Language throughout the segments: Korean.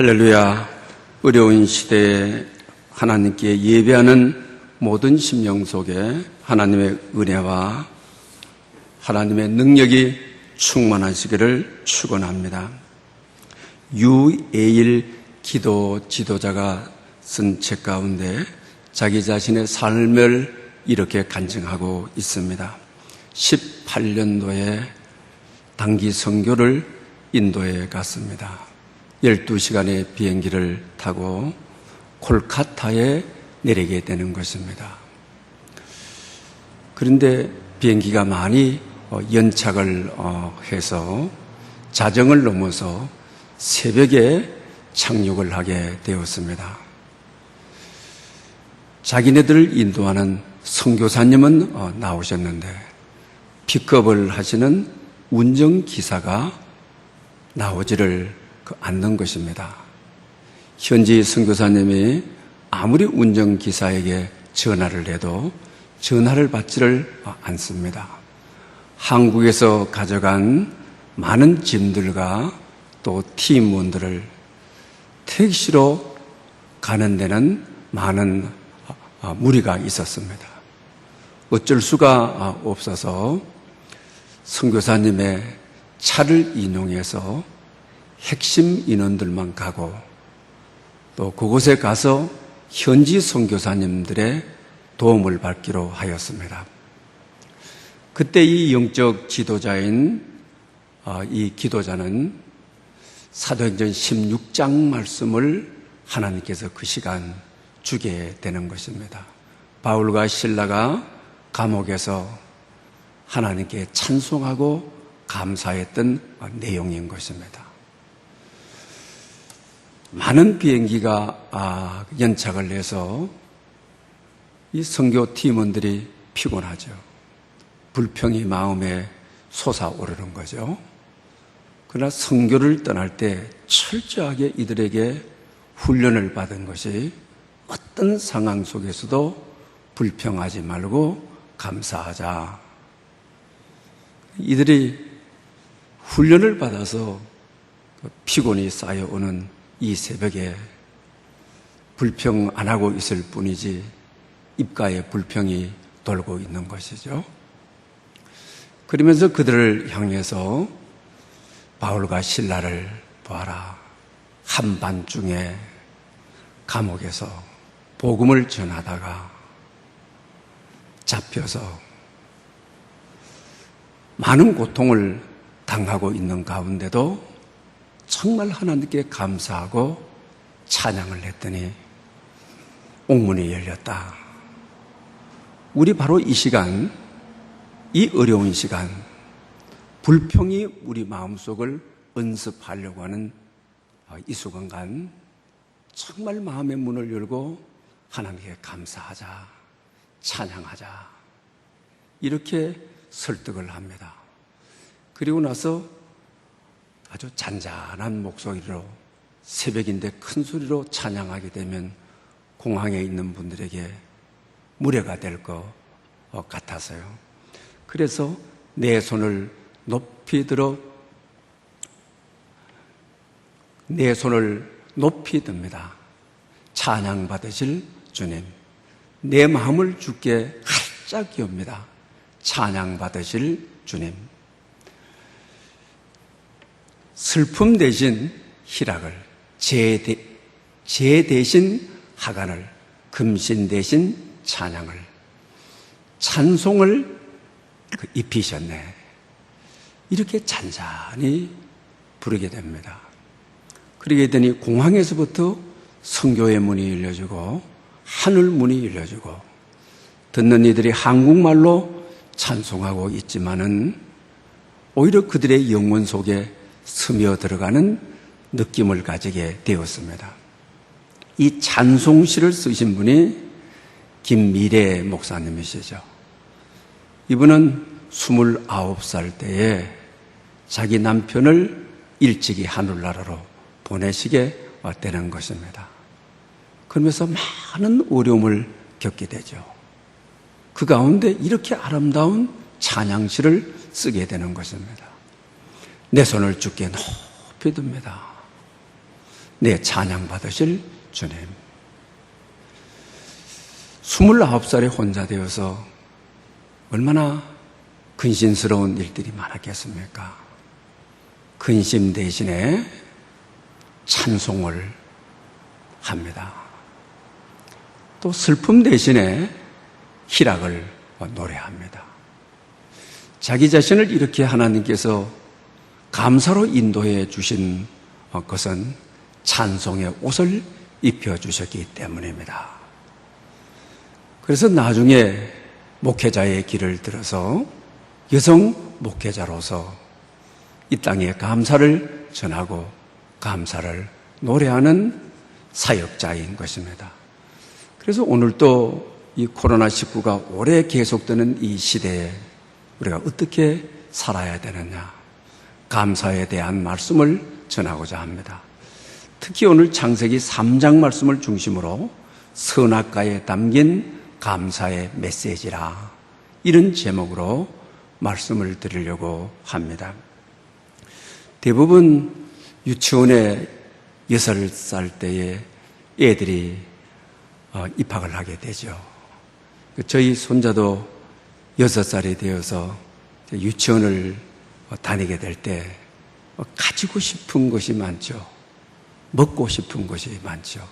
할렐루야. 어려운 시대에 하나님께 예배하는 모든 심령 속에 하나님의 은혜와 하나님의 능력이 충만하시기를 축원합니다. 유에일 기도 지도자가 쓴 책 가운데 자기 자신의 삶을 이렇게 간증하고 있습니다. 18년도에 단기 선교를 인도에 갔습니다. 12시간의 비행기를 타고 콜카타에 내리게 되는 것입니다. 그런데 비행기가 많이 연착을 해서 자정을 넘어서 새벽에 착륙을 하게 되었습니다. 자기네들을 인도하는 선교사님은 나오셨는데 픽업을 하시는 운전기사가 나오지를 않는 것입니다. 현지 선교사님이 아무리 운전기사에게 전화를 해도 전화를 받지를 않습니다. 한국에서 가져간 많은 짐들과 또 팀원들을 택시로 가는 데는 많은 무리가 있었습니다. 어쩔 수가 없어서 선교사님의 차를 인용해서 핵심 인원들만 가고 또 그곳에 가서 현지 선교사님들의 도움을 받기로 하였습니다. 그때 이 영적 지도자인 이 기도자는 사도행전 16장 말씀을 하나님께서 그 시간 주게 되는 것입니다. 바울과 실라가 감옥에서 하나님께 찬송하고 감사했던 내용인 것입니다. 많은 비행기가 연착을 해서 이 선교 팀원들이 피곤하죠. 불평이 마음에 솟아오르는 거죠. 그러나 선교를 떠날 때 철저하게 이들에게 훈련을 받은 것이 어떤 상황 속에서도 불평하지 말고 감사하자. 이들이 훈련을 받아서 피곤이 쌓여오는 이 새벽에 불평 안 하고 있을 뿐이지 입가에 불평이 돌고 있는 것이죠. 그러면서 그들을 향해서 바울과 실라를 보아라. 한밤중에 감옥에서 복음을 전하다가 잡혀서 많은 고통을 당하고 있는 가운데도 정말 하나님께 감사하고 찬양을 했더니 옥문이 열렸다. 우리 바로 이 시간, 이 어려운 시간, 불평이 우리 마음속을 은습하려고 하는 이 순간 정말 마음의 문을 열고 하나님께 감사하자, 찬양하자 이렇게 설득을 합니다. 그리고 나서 아주 잔잔한 목소리로 새벽인데 큰 소리로 찬양하게 되면 공항에 있는 분들에게 무례가 될 것 같아서요. 그래서 내 손을 높이 들어 내 손을 높이 듭니다. 찬양 받으실 주님, 내 마음을 주께 활짝 여옵니다. 찬양 받으실 주님. 슬픔 대신 희락을, 재 대신 하간을, 금신 대신 찬양을, 찬송을 입히셨네. 이렇게 잔잔히 부르게 됩니다. 그러게 되니 공항에서부터 선교의 문이 열려지고 하늘 문이 열려지고 듣는 이들이 한국말로 찬송하고 있지만은 오히려 그들의 영혼 속에 스며 들어가는 느낌을 가지게 되었습니다. 이 찬송시를 쓰신 분이 김미래 목사님이시죠. 이분은 29살 때에 자기 남편을 일찍이 하늘나라로 보내시게 되는 것입니다. 그러면서 많은 어려움을 겪게 되죠. 그 가운데 이렇게 아름다운 찬양시를 쓰게 되는 것입니다. 내 손을 주께 높이 듭니다. 내 찬양 받으실 주님. 29살에 혼자 되어서 얼마나 근심스러운 일들이 많았겠습니까? 근심 대신에 찬송을 합니다. 또 슬픔 대신에 희락을 노래합니다. 자기 자신을 이렇게 하나님께서 감사로 인도해 주신 것은 찬송의 옷을 입혀주셨기 때문입니다. 그래서 나중에 목회자의 길을 들어서 여성 목회자로서 이 땅에 감사를 전하고 감사를 노래하는 사역자인 것입니다. 그래서 오늘도 이 코로나19가 오래 계속되는 이 시대에 우리가 어떻게 살아야 되느냐, 감사에 대한 말씀을 전하고자 합니다. 특히 오늘 창세기 3장 말씀을 중심으로 선악과에 담긴 감사의 메시지라, 이런 제목으로 말씀을 드리려고 합니다. 대부분 유치원에 6살 때에 애들이 입학을 하게 되죠. 저희 손자도 6살이 되어서 유치원을 다니게 될 때 가지고 싶은 것이 많죠. 먹고 싶은 것이 많죠.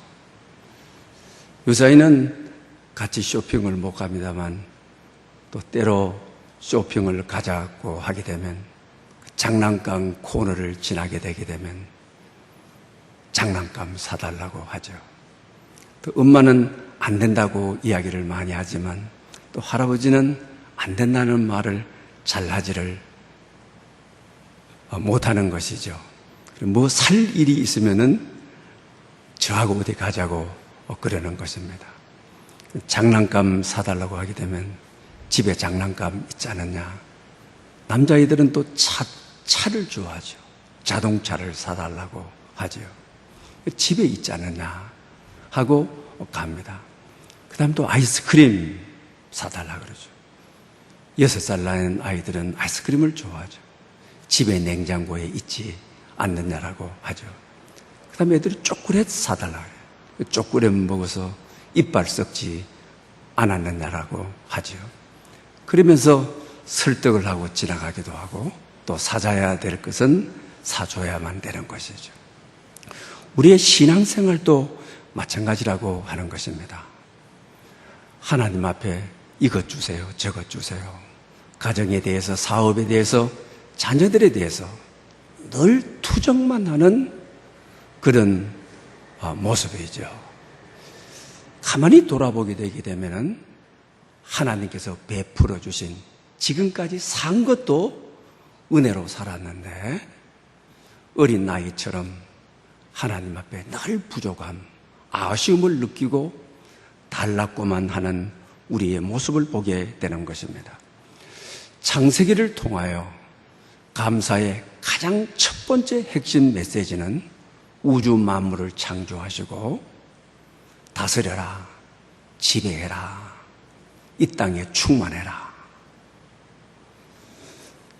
요사이는 같이 쇼핑을 못 갑니다만 또 때로 쇼핑을 가자고 하게 되면 장난감 코너를 지나게 되게 되면 장난감 사달라고 하죠. 또 엄마는 안 된다고 이야기를 많이 하지만 또 할아버지는 안 된다는 말을 잘하지를 못하는 것이죠. 뭐 살 일이 있으면은 저하고 어디 가자고 그러는 것입니다. 장난감 사달라고 하게 되면 집에 장난감 있지 않느냐. 남자아이들은 또 차를 좋아하죠. 자동차를 사달라고 하죠. 집에 있지 않느냐 하고 갑니다. 그 다음 또 아이스크림 사달라고 그러죠. 6살 나는 아이들은 아이스크림을 좋아하죠. 집에 냉장고에 있지 않느냐라고 하죠. 그 다음에 애들이 초콜릿 사달라고 해요. 초콜릿 먹어서 이빨 썩지 않았느냐라고 하죠. 그러면서 설득을 하고 지나가기도 하고 또 사줘야 될 것은 사줘야만 되는 것이죠. 우리의 신앙생활도 마찬가지라고 하는 것입니다. 하나님 앞에 이것 주세요, 저것 주세요. 가정에 대해서, 사업에 대해서, 자녀들에 대해서 늘 투정만 하는 그런 모습이죠. 가만히 돌아보게 되게 되면은 하나님께서 베풀어 주신 지금까지 산 것도 은혜로 살았는데 어린 나이처럼 하나님 앞에 늘 부족함, 아쉬움을 느끼고 달랐고만 하는 우리의 모습을 보게 되는 것입니다. 창세기를 통하여 감사의 가장 첫 번째 핵심 메시지는 우주 만물을 창조하시고 다스려라, 지배해라, 이 땅에 충만해라.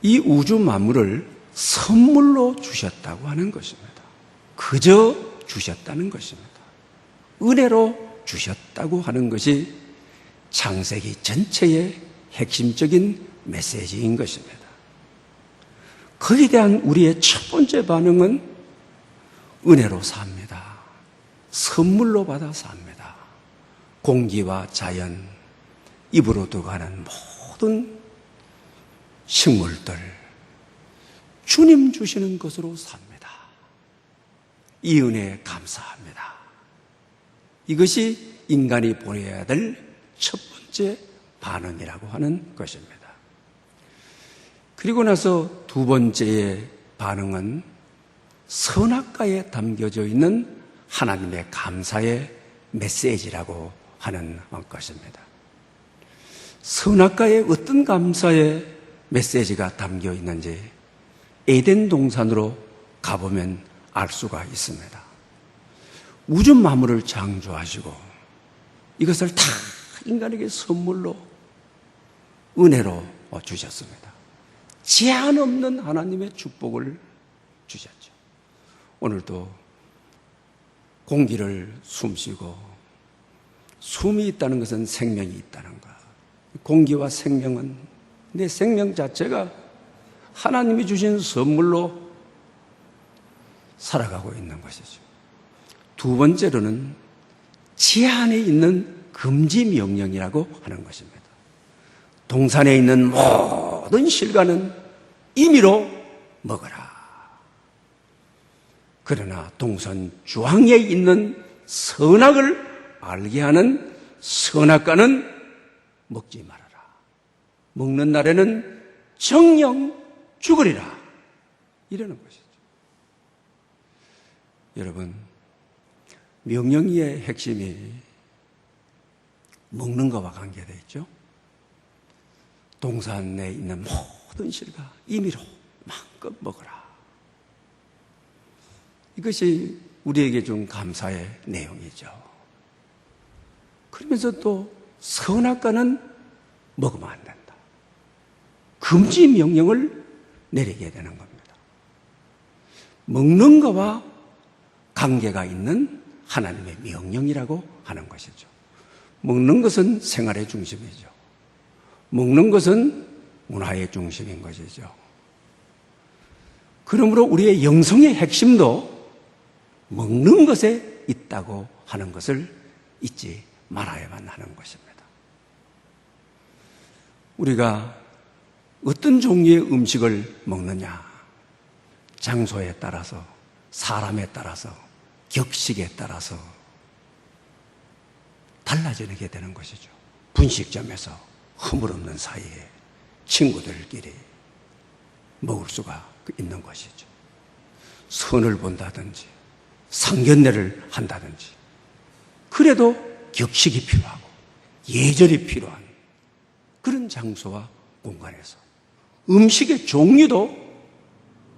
이 우주 만물을 선물로 주셨다고 하는 것입니다. 그저 주셨다는 것입니다. 은혜로 주셨다고 하는 것이 창세기 전체의 핵심적인 메시지인 것입니다. 거기에 대한 우리의 첫 번째 반응은 은혜로 삽니다. 선물로 받아 삽니다. 공기와 자연, 입으로 들어가는 모든 식물들, 주님 주시는 것으로 삽니다. 이 은혜에 감사합니다. 이것이 인간이 보여야 될 첫 번째 반응이라고 하는 것입니다. 그리고 나서 두 번째의 반응은 선악과에 담겨져 있는 하나님의 감사의 메시지라고 하는 것입니다. 선악과에 어떤 감사의 메시지가 담겨 있는지 에덴 동산으로 가보면 알 수가 있습니다. 우주 만물을 창조하시고 이것을 다 인간에게 선물로 은혜로 주셨습니다. 제한 없는 하나님의 축복을 주셨죠. 오늘도 공기를 숨쉬고, 숨이 있다는 것은 생명이 있다는 것. 공기와 생명은 내 생명 자체가 하나님이 주신 선물로 살아가고 있는 것이죠. 두 번째로는 제한에 있는 금지 명령이라고 하는 것입니다. 동산에 있는 모든 실과는 임의로 먹어라. 그러나 동산 주황에 있는 선악을 알게 하는 선악과는 먹지 말아라. 먹는 날에는 정령 죽으리라. 이러는 것이죠. 여러분, 명령의 핵심이 먹는 것과 관계되어 있죠. 동산에 있는 모든 실과 임의로 마음껏 먹어라. 이것이 우리에게 준 감사의 내용이죠. 그러면서 또 선악과는 먹으면 안 된다. 금지 명령을 내리게 되는 겁니다. 먹는 것과 관계가 있는 하나님의 명령이라고 하는 것이죠. 먹는 것은 생활의 중심이죠. 먹는 것은 문화의 중심인 것이죠. 그러므로 우리의 영성의 핵심도 먹는 것에 있다고 하는 것을 잊지 말아야만 하는 것입니다. 우리가 어떤 종류의 음식을 먹느냐, 장소에 따라서, 사람에 따라서, 격식에 따라서 달라지게 되는 것이죠. 분식점에서 허물없는 사이에 친구들끼리 먹을 수가 있는 것이죠. 선을 본다든지 상견례를 한다든지, 그래도 격식이 필요하고 예절이 필요한 그런 장소와 공간에서 음식의 종류도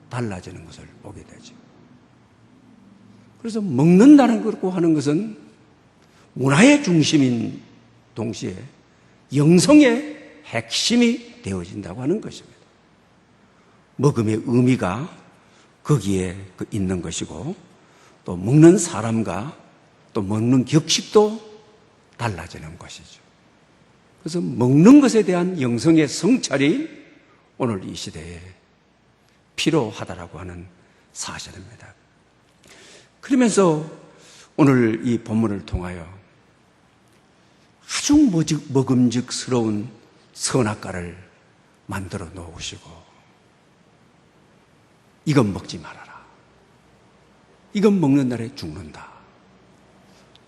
달라지는 것을 보게 되죠. 그래서 먹는다는 것고 하는 것은 문화의 중심인 동시에 영성의 핵심이 되어진다고 하는 것입니다. 먹음의 의미가 거기에 있는 것이고, 또 먹는 사람과 또 먹는 격식도 달라지는 것이죠. 그래서 먹는 것에 대한 영성의 성찰이 오늘 이 시대에 필요하다라고 하는 사실입니다. 그러면서 오늘 이 본문을 통하여 아주 먹음직스러운 선악과를 만들어 놓으시고, 이건 먹지 말아라. 이건 먹는 날에 죽는다.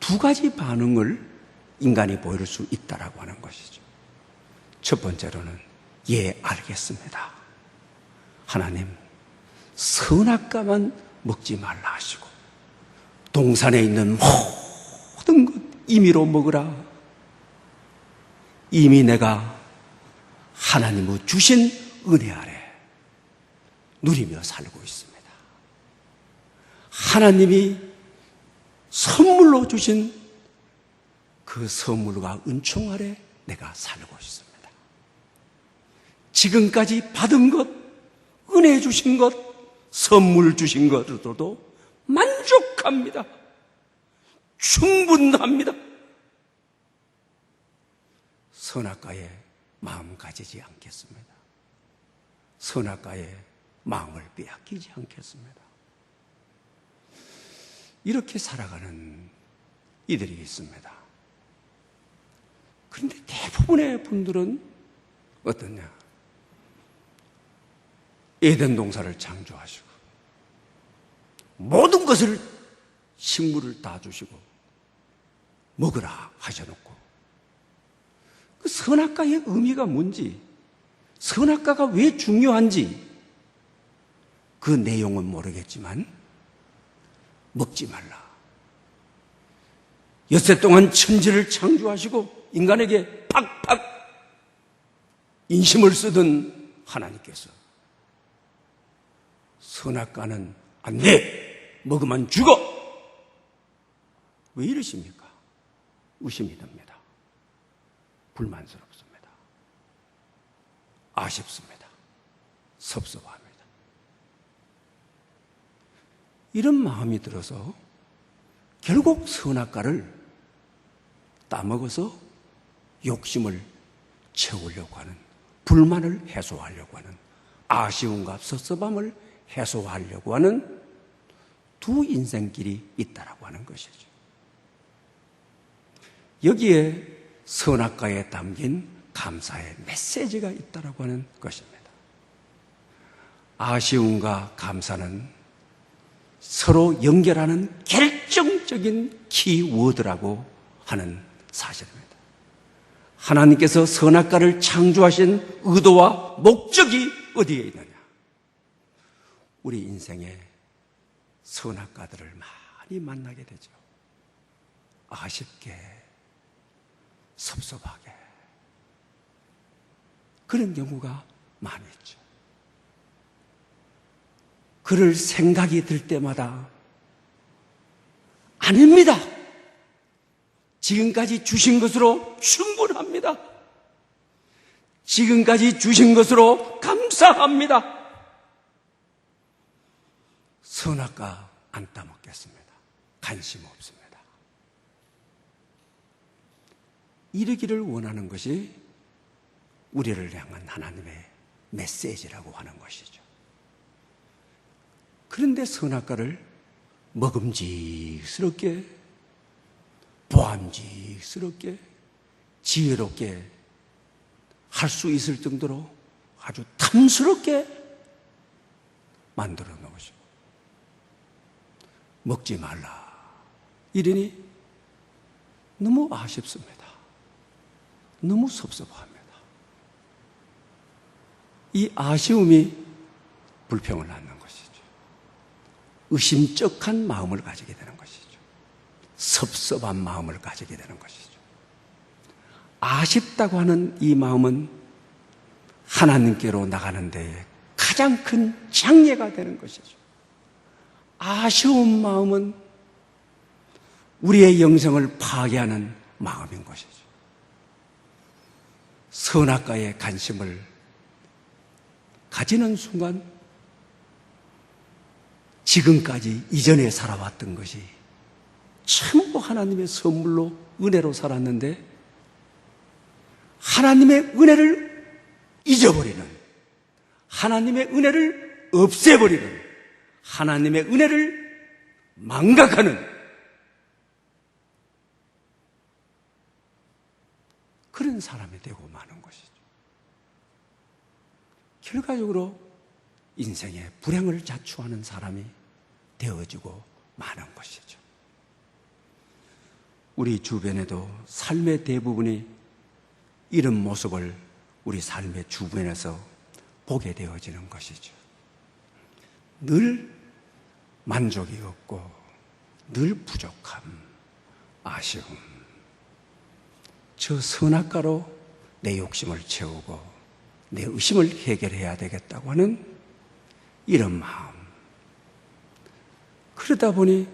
두 가지 반응을 인간이 보일 수 있다라고 하는 것이죠. 첫 번째로는, 예, 알겠습니다. 하나님, 선악과만 먹지 말라 하시고 동산에 있는 모든 것 임의로 먹으라. 이미 내가 하나님의 주신 은혜 아래 누리며 살고 있습니다. 하나님이 선물로 주신 그 선물과 은총 아래 내가 살고 있습니다. 지금까지 받은 것, 은혜 주신 것, 선물 주신 것으로도 만족합니다. 충분합니다. 선악과에 마음 가지지 않겠습니다. 선악과에 마음을 빼앗기지 않겠습니다. 이렇게 살아가는 이들이 있습니다. 그런데 대부분의 분들은 어떠냐? 에덴 동산을 창조하시고 모든 것을, 식물을 다 주시고 먹으라 하셔놓고, 그 선악과의 의미가 뭔지, 선악과가 왜 중요한지 그 내용은 모르겠지만 먹지 말라. 엿새 동안 천지를 창조하시고 인간에게 팍팍 인심을 쓰던 하나님께서 선악과는 안 돼! 먹으면 죽어! 왜 이러십니까? 의심이 듭니다. 불만스럽습니다. 아쉽습니다. 섭섭합니다. 이런 마음이 들어서 결국 선악과를 따먹어서 욕심을 채우려고 하는, 불만을 해소하려고 하는, 아쉬움과 섭섭함을 해소하려고 하는 두 인생길이 있다라고 하는 것이죠. 여기에 선악과에 담긴 감사의 메시지가 있다라고 하는 것입니다. 아쉬움과 감사는 서로 연결하는 결정적인 키워드라고 하는 사실입니다. 하나님께서 선악과를 창조하신 의도와 목적이 어디에 있느냐? 우리 인생에 선악과들을 많이 만나게 되죠. 아쉽게, 섭섭하게, 그런 경우가 많이 있죠. 그럴 생각이 들 때마다 아닙니다. 지금까지 주신 것으로 충분합니다. 지금까지 주신 것으로 감사합니다. 선악과 안 따먹겠습니다. 관심 없습니다. 이러기를 원하는 것이 우리를 향한 하나님의 메시지라고 하는 것이죠. 그런데 선악과를 먹음직스럽게, 보암직스럽게, 지혜롭게 할 수 있을 정도로 아주 탐스럽게 만들어 놓으시고 먹지 말라 이러니 너무 아쉽습니다. 너무 섭섭합니다. 이 아쉬움이 불평을 낳는 것이죠. 의심쩍한 마음을 가지게 되는 것이죠. 섭섭한 마음을 가지게 되는 것이죠. 아쉽다고 하는 이 마음은 하나님께로 나가는 데 가장 큰 장애가 되는 것이죠. 아쉬운 마음은 우리의 영성을 파괴하는 마음인 것이죠. 선악과의 관심을 가지는 순간 지금까지 이전에 살아왔던 것이 전부 하나님의 선물로 은혜로 살았는데 하나님의 은혜를 잊어버리는, 하나님의 은혜를 없애버리는, 하나님의 은혜를 망각하는 그런 사람이 되고 마는 것이죠. 결과적으로 인생의 불행을 자초하는 사람이 되어지고 마는 것이죠. 우리 주변에도 삶의 대부분이 이런 모습을 우리 삶의 주변에서 보게 되어지는 것이죠. 늘 만족이 없고 늘 부족함, 아쉬움, 저 선악과로 내 욕심을 채우고 내 의심을 해결해야 되겠다고 하는 이런 마음. 그러다 보니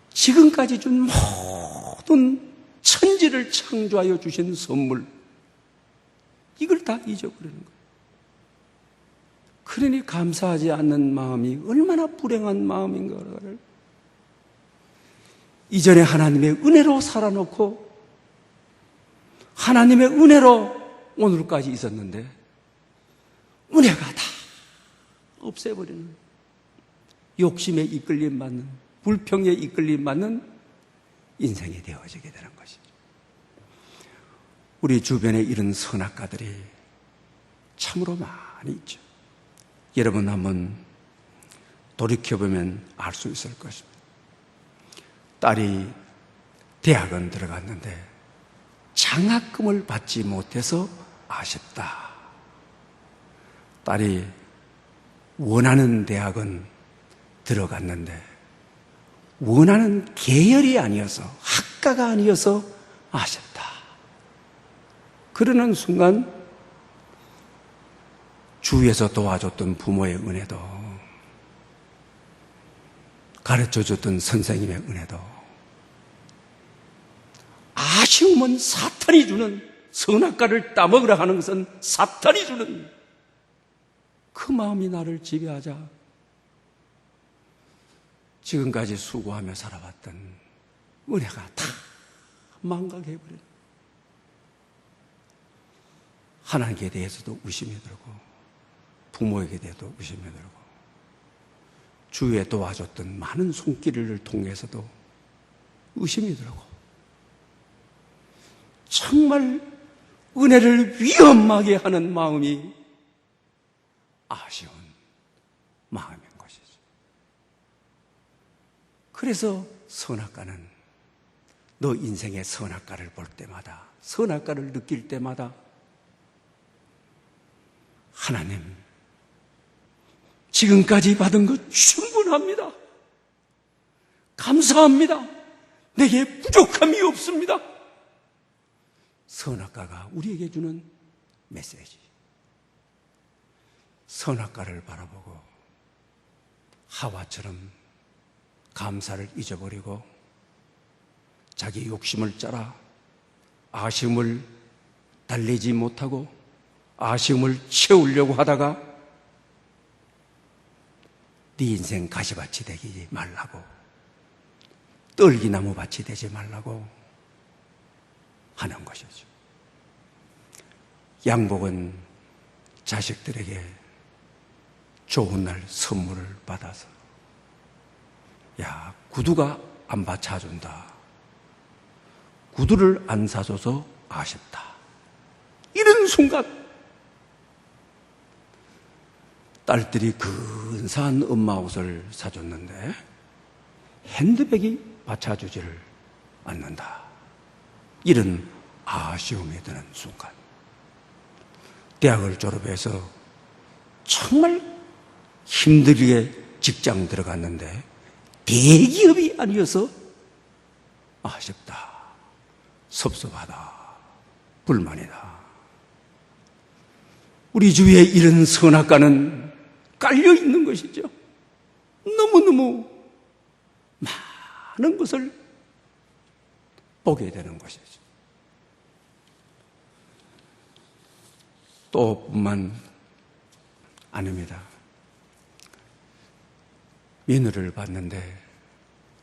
지금까지 준 모든 천지를 창조하여 주신 선물, 이걸 다 잊어버리는 거예요. 그러니 감사하지 않는 마음이 얼마나 불행한 마음인가를 이전에 하나님의 은혜로 살아놓고 하나님의 은혜로 오늘까지 있었는데 은혜가 다 없애버리는, 욕심에 이끌림 받는, 불평에 이끌림 받는 인생이 되어지게 되는 것이죠. 우리 주변에 이런 선악과들이 참으로 많이 있죠. 여러분 한번 돌이켜보면 알 수 있을 것입니다. 딸이 대학원 들어갔는데 장학금을 받지 못해서 아쉽다. 딸이 원하는 대학은 들어갔는데 원하는 계열이 아니어서, 학과가 아니어서 아쉽다. 그러는 순간 주위에서 도와줬던 부모의 은혜도, 가르쳐줬던 선생님의 은혜도, 아쉬움은 사탄이 주는, 선악과를 따먹으라 하는 것은 사탄이 주는 그 마음이 나를 지배하자 지금까지 수고하며 살아왔던 은혜가 다 망각해버린, 하나님께 대해서도 의심이 들고 부모에게 대해서도 의심이 들고 주위에 도와줬던 많은 손길을 통해서도 의심이 들고 정말 은혜를 위험하게 하는 마음이 아쉬운 마음인 것이죠. 그래서 선악과는 너 인생의 선악과를 볼 때마다, 선악과를 느낄 때마다 하나님, 지금까지 받은 것 충분합니다. 감사합니다. 내게 부족함이 없습니다. 선악과가 우리에게 주는 메시지. 선악과를 바라보고 하와처럼 감사를 잊어버리고 자기 욕심을 따라 아쉬움을 달래지 못하고 아쉬움을 채우려고 하다가 네 인생 가시밭이 되지 말라고, 떨기나무 밭이 되지 말라고 하는 것이죠. 양복은 자식들에게 좋은 날 선물을 받아서, 야, 구두가 안 받쳐준다, 구두를 안 사줘서 아쉽다, 이런 순간 딸들이 근사한 엄마 옷을 사줬는데 핸드백이 받쳐주지를 않는다, 이런 아쉬움이 드는 순간, 대학을 졸업해서 정말 힘들게 직장 들어갔는데 대기업이 아니어서 아쉽다, 섭섭하다, 불만이다. 우리 주위에 이런 선악과는 깔려 있는 것이죠. 너무너무 많은 것을 보게 되는 것이죠. 또 뿐만 아닙니다. 며느리를 봤는데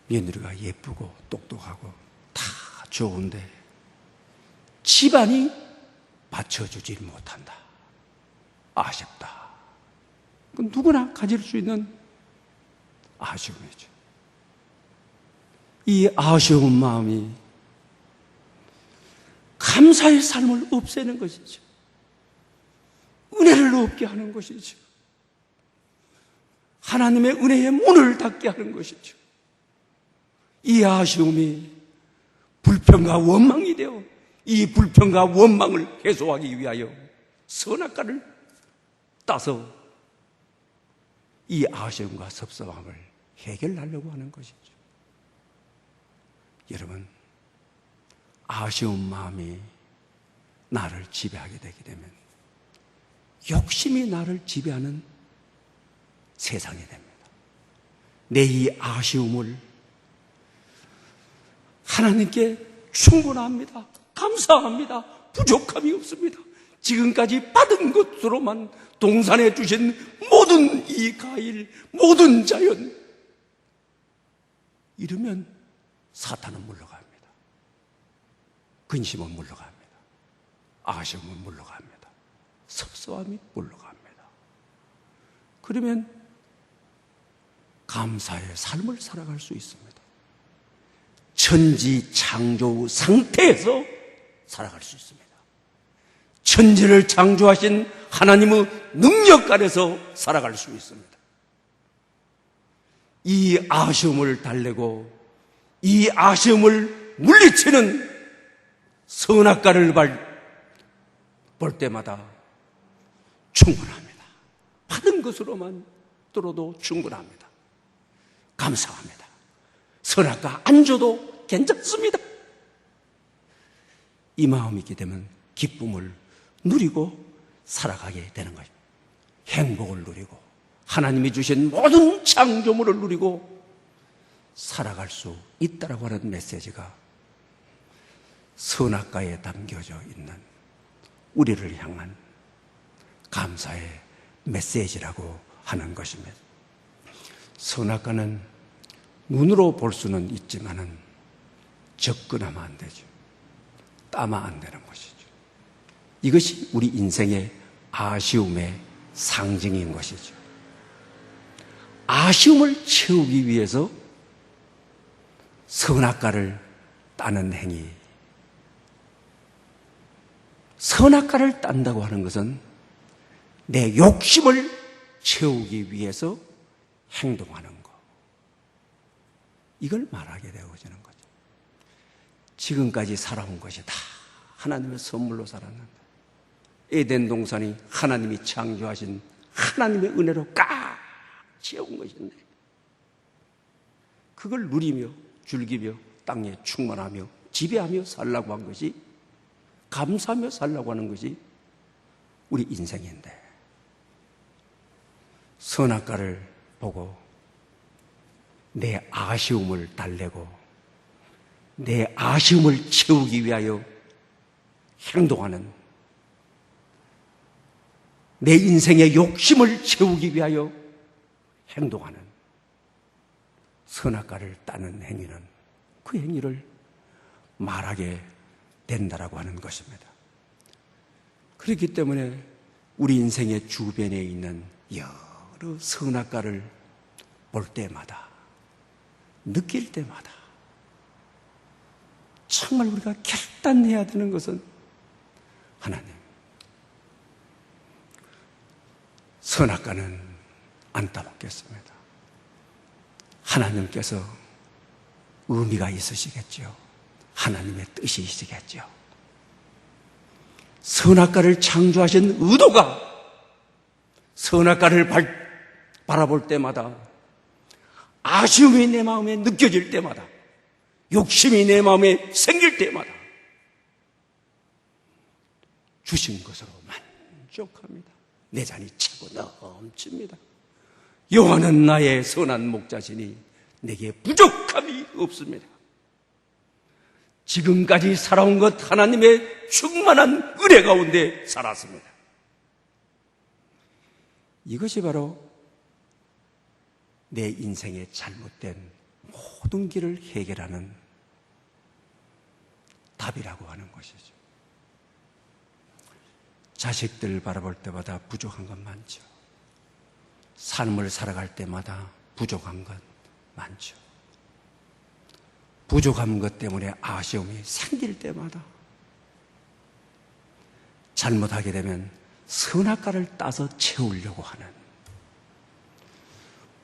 며느리가 예쁘고 똑똑하고 다 좋은데 집안이 받쳐주질 못한다, 아쉽다. 누구나 가질 수 있는 아쉬움이죠. 이 아쉬운 마음이 감사의 삶을 없애는 것이죠. 은혜를 없게 하는 것이죠. 하나님의 은혜의 문을 닫게 하는 것이죠. 이 아쉬움이 불평과 원망이 되어 이 불평과 원망을 해소하기 위하여 선악과를 따서 이 아쉬움과 섭섭함을 해결하려고 하는 것이죠. 여러분, 아쉬운 마음이 나를 지배하게 되게 되면 욕심이 나를 지배하는 세상이 됩니다. 내 이 아쉬움을 하나님께 충분합니다, 감사합니다, 부족함이 없습니다, 지금까지 받은 것으로만 동산에 주신 모든 이 과일, 모든 자연, 이러면 사탄은 물러갑니다. 근심은 물러갑니다. 아쉬움은 물러갑니다. 섭섭함이 물러갑니다. 그러면 감사의 삶을 살아갈 수 있습니다. 천지 창조 상태에서 살아갈 수 있습니다. 천지를 창조하신 하나님의 능력 아래서 살아갈 수 있습니다. 이 아쉬움을 달래고 이 아쉬움을 물리치는 선악과를 볼 때마다 충분합니다. 받은 것으로만 들어도 충분합니다. 감사합니다. 선악과 안 줘도 괜찮습니다. 이 마음이 있게 되면 기쁨을 누리고 살아가게 되는 것입니다. 행복을 누리고 하나님이 주신 모든 창조물을 누리고 살아갈 수 있다라고 하는 메시지가 선악과에 담겨져 있는 우리를 향한 감사의 메시지라고 하는 것입니다. 선악과는 눈으로 볼 수는 있지만은 접근하면 안 되죠. 따면 안 되는 것이죠. 이것이 우리 인생의 아쉬움의 상징인 것이죠. 아쉬움을 채우기 위해서 선악과를 따는 행위. 선악과를 딴다고 하는 것은 내 욕심을 채우기 위해서 행동하는 것. 이걸 말하게 되어지는 거죠. 지금까지 살아온 것이 다 하나님의 선물로 살았는데, 에덴 동산이 하나님이 창조하신 하나님의 은혜로 꽉 채운 것인데, 그걸 누리며 즐기며 땅에 충만하며 지배하며 살라고 한 것이, 감사하며 살라고 하는 것이 우리 인생인데, 선악과를 보고 내 아쉬움을 달래고 내 아쉬움을 채우기 위하여 행동하는, 내 인생의 욕심을 채우기 위하여 행동하는 선악과를 따는 행위는 그 행위를 말하게 된다라고 하는 것입니다. 그렇기 때문에 우리 인생의 주변에 있는 여러 선악과를 볼 때마다, 느낄 때마다 정말 우리가 결단해야 되는 것은, 하나님, 선악과는 안 따먹겠습니다. 하나님께서 의미가 있으시겠죠. 하나님의 뜻이시겠죠. 선악과를 창조하신 의도가 선악과를 바라볼 때마다, 아쉬움이 내 마음에 느껴질 때마다, 욕심이 내 마음에 생길 때마다 주신 것으로 만족합니다. 내 잔이 차고 넘칩니다. 여호와는 나의 선한 목자시니 내게 부족함이 없습니다. 지금까지 살아온 것 하나님의 충만한 은혜 가운데 살았습니다. 이것이 바로 내 인생의 잘못된 모든 길을 해결하는 답이라고 하는 것이죠. 자식들 바라볼 때마다 부족한 것 많죠. 삶을 살아갈 때마다 부족한 것 많죠. 부족한 것 때문에 아쉬움이 생길 때마다 잘못하게 되면 선악과를 따서 채우려고 하는,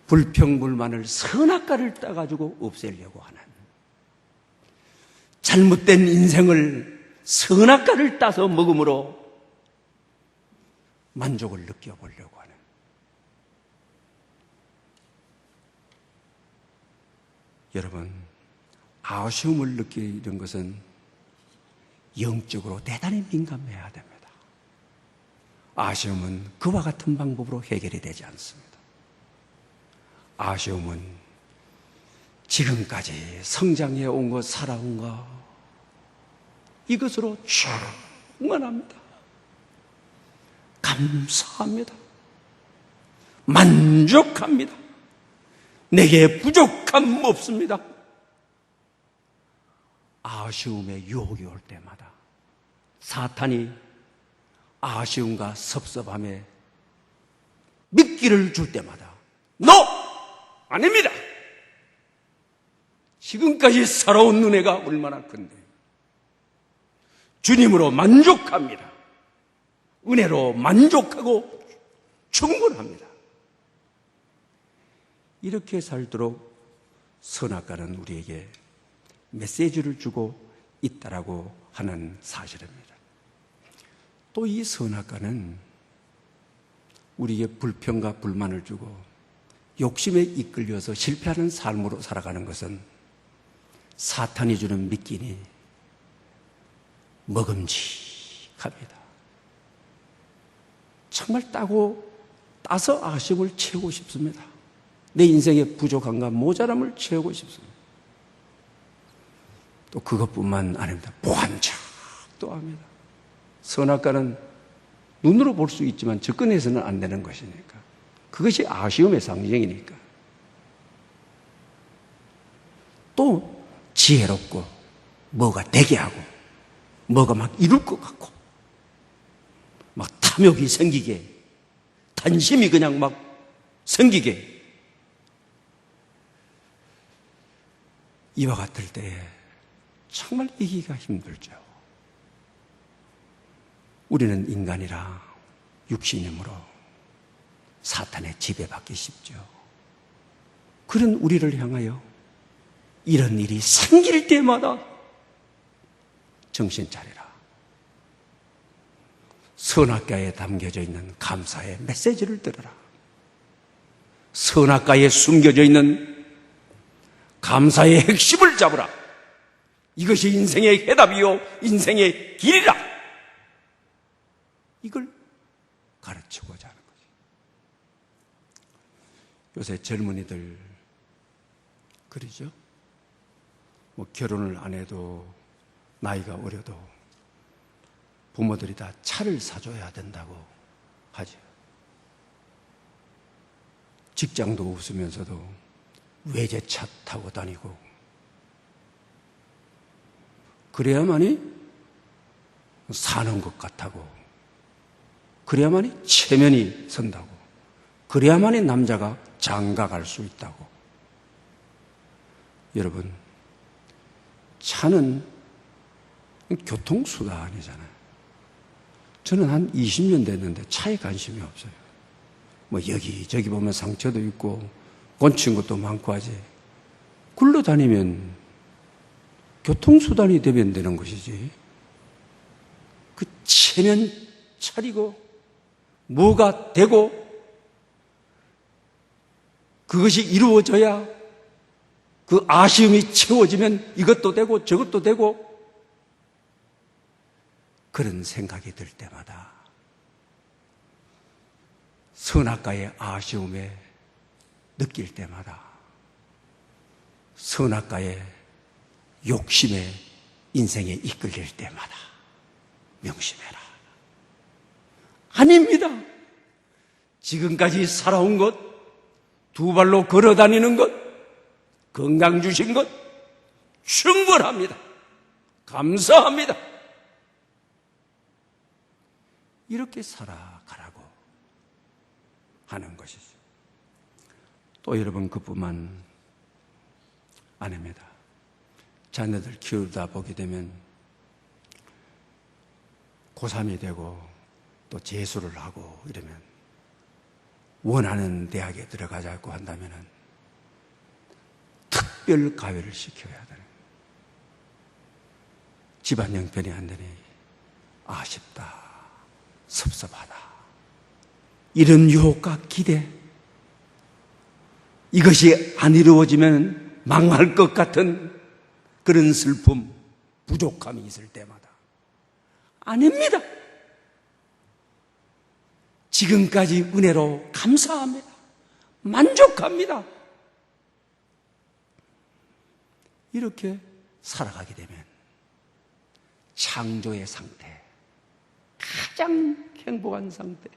불평불만을 선악과를 따가지고 없애려고 하는, 잘못된 인생을 선악과를 따서 먹음으로 만족을 느껴보려고 하는, 여러분, 아쉬움을 느끼는 것은 영적으로 대단히 민감해야 됩니다. 아쉬움은 그와 같은 방법으로 해결이 되지 않습니다. 아쉬움은 지금까지 성장해 온 것, 살아온 것, 이것으로 충만합니다. 감사합니다. 만족합니다. 내게 부족함 없습니다. 아쉬움의 유혹이 올 때마다, 사탄이 아쉬움과 섭섭함에 미끼를 줄 때마다 NO! 아닙니다. 지금까지 살아온 은혜가 얼마나 큰데 주님으로 만족합니다. 은혜로 만족하고 충분합니다. 이렇게 살도록 선악과는 우리에게 메시지를 주고 있다라고 하는 사실입니다. 또 이 선악과는 우리에게 불평과 불만을 주고 욕심에 이끌려서 실패하는 삶으로 살아가는 것은 사탄이 주는 미끼니 먹음직합니다. 정말 따서 아쉬움을 채우고 싶습니다. 내 인생의 부족함과 모자람을 채우고 싶습니다. 또 그것뿐만 아닙니다. 보암작도 합니다. 선악과는 눈으로 볼 수 있지만 접근해서는 안 되는 것이니까. 그것이 아쉬움의 상징이니까. 또 지혜롭고 뭐가 되게 하고 뭐가 막 이룰 것 같고 막 탐욕이 생기게 탄심이 그냥 막 생기게 이와 같을 때에 정말 이기기가 힘들죠. 우리는 인간이라 육신이므로 사탄의 지배받기 쉽죠. 그런 우리를 향하여 이런 일이 생길 때마다 정신 차리라. 선악과에 담겨져 있는 감사의 메시지를 들어라. 선악과에 숨겨져 있는 감사의 핵심을 잡으라. 이것이 인생의 해답이요 인생의 길이라. 이걸 가르치고자 하는 거죠. 요새 젊은이들 그러죠. 뭐 결혼을 안 해도 나이가 어려도 부모들이 다 차를 사줘야 된다고 하죠. 직장도 없으면서도 외제차 타고 다니고 그래야만이 사는 것 같다고 그래야만이 체면이 선다고 그래야만이 남자가 장가갈 수 있다고. 여러분, 차는 교통수단이잖아요. 저는 한 20년 됐는데 차에 관심이 없어요. 뭐 여기저기 보면 상처도 있고 곤친 것도 많고 하지. 굴러다니면 교통수단이 되면 되는 것이지. 그 체면 차리고 뭐가 되고 그것이 이루어져야 그 아쉬움이 채워지면 이것도 되고 저것도 되고 그런 생각이 들 때마다 선악과의 아쉬움에 느낄 때마다 선악과의 욕심에 인생에 이끌릴 때마다 명심해라. 아닙니다. 지금까지 살아온 것, 두 발로 걸어 다니는 것, 건강 주신 것 충분합니다. 감사합니다. 이렇게 살아가라고 하는 것이죠. 또 여러분 그뿐만 아닙니다. 자녀들 키우다 보게 되면 고3이 되고 또 재수를 하고 이러면 원하는 대학에 들어가자고 한다면 특별 가외를 시켜야 되는 집안 형편이 안 되니 아쉽다, 섭섭하다 이런 유혹과 기대, 이것이 안 이루어지면 망할 것 같은 그런 슬픔, 부족함이 있을 때마다 아닙니다. 지금까지 은혜로 감사합니다. 만족합니다. 이렇게 살아가게 되면 창조의 상태, 가장 행복한 상태,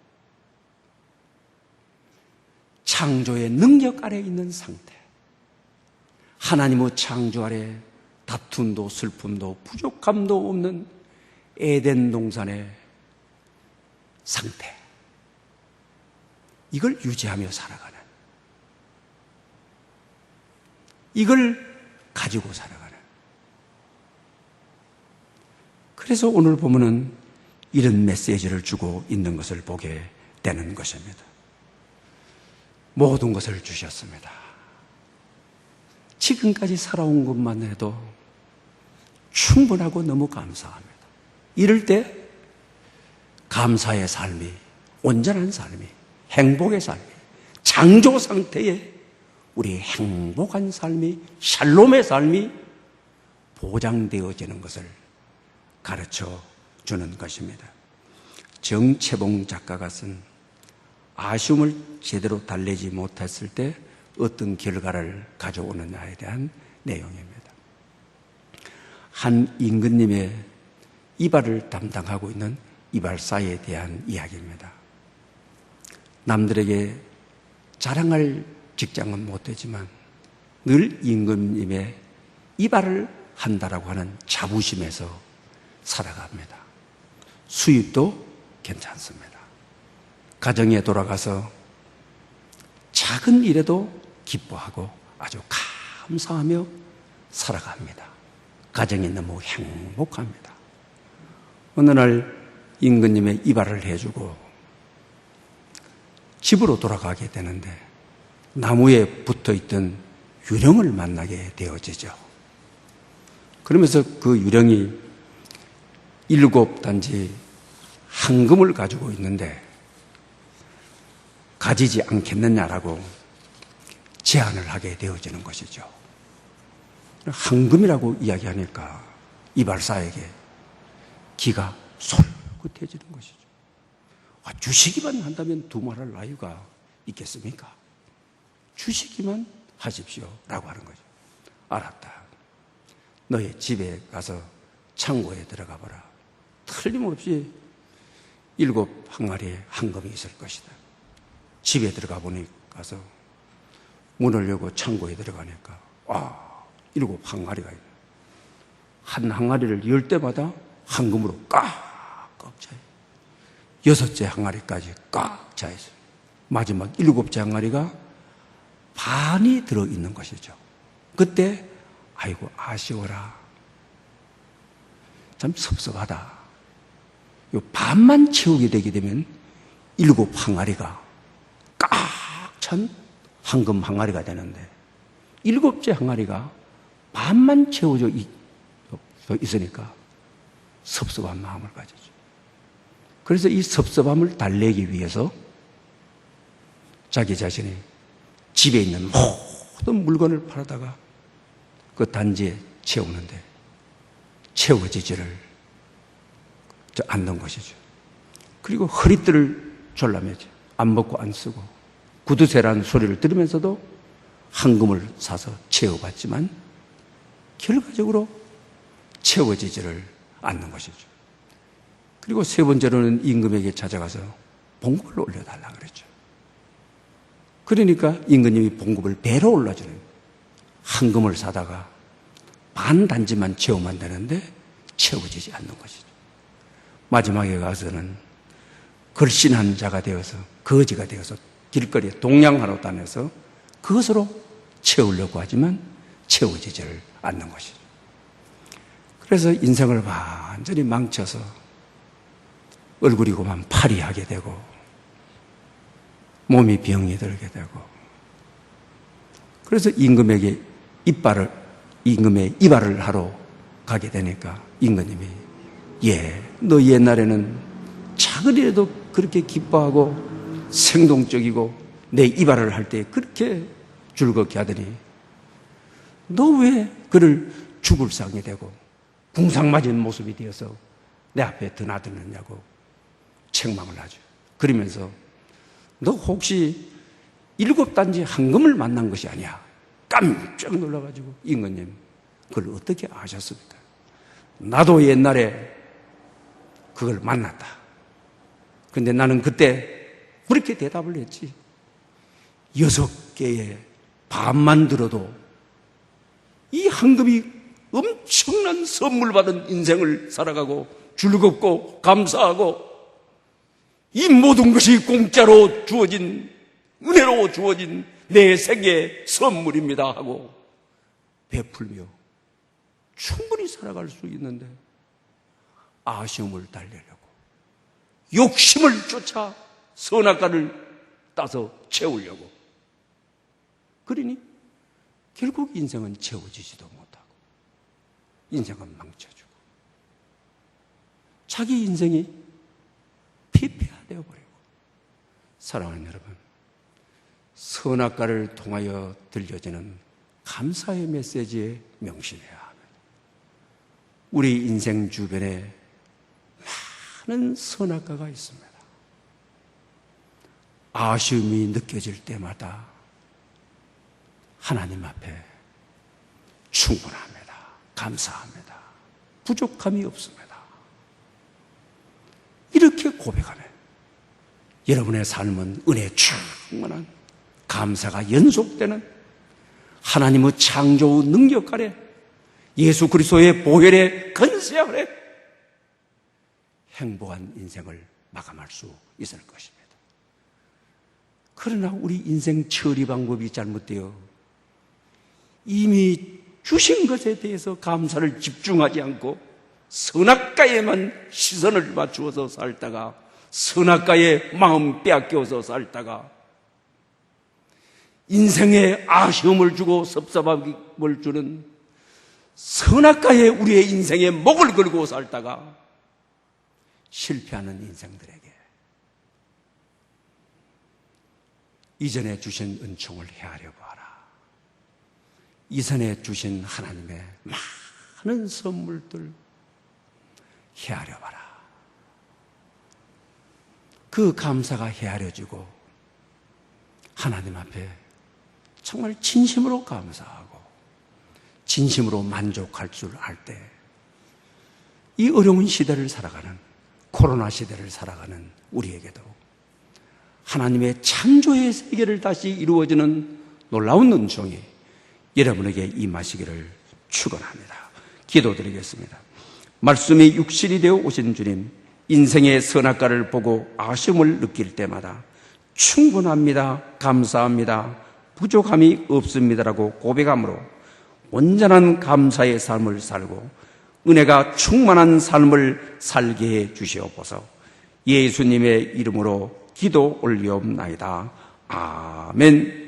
창조의 능력 아래 있는 상태, 하나님의 창조 아래 다툼도 슬픔도 부족함도 없는 에덴 동산의 상태, 이걸 유지하며 살아가는, 이걸 가지고 살아가는. 그래서 오늘 보면은 이런 메시지를 주고 있는 것을 보게 되는 것입니다. 모든 것을 주셨습니다. 지금까지 살아온 것만 해도 충분하고 너무 감사합니다. 이럴 때 감사의 삶이, 온전한 삶이, 행복의 삶이, 창조 상태에 우리 행복한 삶이, 샬롬의 삶이 보장되어지는 것을 가르쳐 주는 것입니다. 정채봉 작가가 쓴 아쉬움을 제대로 달래지 못했을 때 어떤 결과를 가져오느냐에 대한 내용입니다. 한 임금님의 이발을 담당하고 있는 이발사에 대한 이야기입니다. 남들에게 자랑할 직장은 못 되지만 늘 임금님의 이발을 한다라고 하는 자부심에서 살아갑니다. 수입도 괜찮습니다. 가정에 돌아가서 작은 일에도 기뻐하고 아주 감사하며 살아갑니다. 가정이 너무 행복합니다. 어느 날 임금님의 이발을 해주고 집으로 돌아가게 되는데 나무에 붙어있던 유령을 만나게 되어지죠. 그러면서 그 유령이 7단지 황금을 가지고 있는데 가지지 않겠느냐라고 제안을 하게 되어지는 것이죠. 황금이라고 이야기하니까 이발사에게 기가 솔깃해지는 것이죠. 주시기만 한다면 두말할 나위가 있겠습니까? 주시기만 하십시오 라고 하는 거죠. 알았다. 너의 집에 가서 창고에 들어가 보라. 틀림없이 7항아리의 황금이 있을 것이다. 집에 들어가 보니 가서 문을 열고 창고에 들어가니까 7항아리가 있네. 한 항아리를 열 때마다 황금으로 꽉꽉 차요. 6째 항아리까지 꽉 차 있어요. 마지막 7째 항아리가 반이 들어있는 것이죠. 그때 아이고 아쉬워라. 참 섭섭하다. 요 반만 채우게 되게 되면 7항아리가 꽉 찬 황금 항아리가 되는데 7째 항아리가 반만 채워져 있으니까 섭섭한 마음을 가지죠. 그래서 이 섭섭함을 달래기 위해서 자기 자신이 집에 있는 모든 물건을 팔아다가 그 단지에 채우는데 채워지지를 않는 것이죠. 그리고 허리띠를 졸라매죠. 안 먹고 안 쓰고 구두쇠라는 소리를 들으면서도 황금을 사서 채워봤지만 결과적으로 채워지지를 않는 것이죠. 그리고 세 번째로는 임금에게 찾아가서 봉급을 올려달라 그랬죠. 그러니까 임금님이 봉급을 배로 올려주는 황금을 사다가 반 단지만 채우면 되는데 채워지지 않는 것이죠. 마지막에 가서는 걸신한 자가 되어서 거지가 되어서 길거리에 동냥하러 다녀서 그것으로 채우려고 하지만 채워지지를 않는 것이죠. 그래서 인생을 완전히 망쳐서 얼굴이 고만 파리하게 되고 몸이 병이 들게 되고 그래서 임금의 이발을 하러 가게 되니까 임금님이 너 옛날에는 작은 일에도 그렇게 기뻐하고 생동적이고 내 이발을 할 때 그렇게 즐겁게 하더니 너 왜 그를 죽을 상이 되고 궁상맞은 모습이 되어서 내 앞에 드나드느냐고 책망을 하죠. 그러면서 너 혹시 7단지 황금을 만난 것이 아니야? 깜짝 놀라가지고 임금님 그걸 어떻게 아셨습니까? 나도 옛날에 그걸 만났다. 근데 나는 그때 그렇게 대답을 했지. 6개의 반만 들어도 이 황금이 엄청난 선물 받은 인생을 살아가고 즐겁고 감사하고 이 모든 것이 공짜로 주어진 은혜로 주어진 내 생의 선물입니다 하고 베풀며 충분히 살아갈 수 있는데 아쉬움을 달래려고 욕심을 쫓아 선악과를 따서 채우려고 그러니 결국 인생은 채워지지도 못하고 인생은 망쳐주고 자기 인생이 피폐화되어 버리고 사랑하는 여러분 선악과를 통하여 들려지는 감사의 메시지에 명심해야 합니다. 우리 인생 주변에 많은 선악과가 있습니다. 아쉬움이 느껴질 때마다 하나님 앞에 충분합니다. 감사합니다. 부족함이 없습니다. 이렇게 고백하면 여러분의 삶은 은혜에 충만한 감사가 연속되는 하나님의 창조 능력 아래 예수 그리스도의 보혈의 건세 아래 행복한 인생을 마감할 수 있을 것입니다. 그러나 우리 인생 처리 방법이 잘못되어 이미 주신 것에 대해서 감사를 집중하지 않고 선악과에만 시선을 맞추어서 살다가 선악과에 마음 빼앗겨서 살다가 인생에 아쉬움을 주고 섭섭함을 주는 선악과에 우리의 인생에 목을 걸고 살다가 실패하는 인생들에게 이전에 주신 은총을 헤아려고 하라. 이전에 주신 하나님의 많은 선물들 헤아려봐라. 그 감사가 헤아려지고 하나님 앞에 정말 진심으로 감사하고 진심으로 만족할 줄 알 때 이 어려운 시대를 살아가는 코로나 시대를 살아가는 우리에게도 하나님의 창조의 세계를 다시 이루어지는 놀라운 은총이 여러분에게 임하시기를 축원합니다. 기도드리겠습니다. 말씀이 육신이 되어 오신 주님, 인생의 선악과를 보고 아쉬움을 느낄 때마다 충분합니다, 감사합니다, 부족함이 없습니다라고 고백함으로 온전한 감사의 삶을 살고 은혜가 충만한 삶을 살게 해 주시옵소서. 예수님의 이름으로 기도 올리옵나이다. 아멘.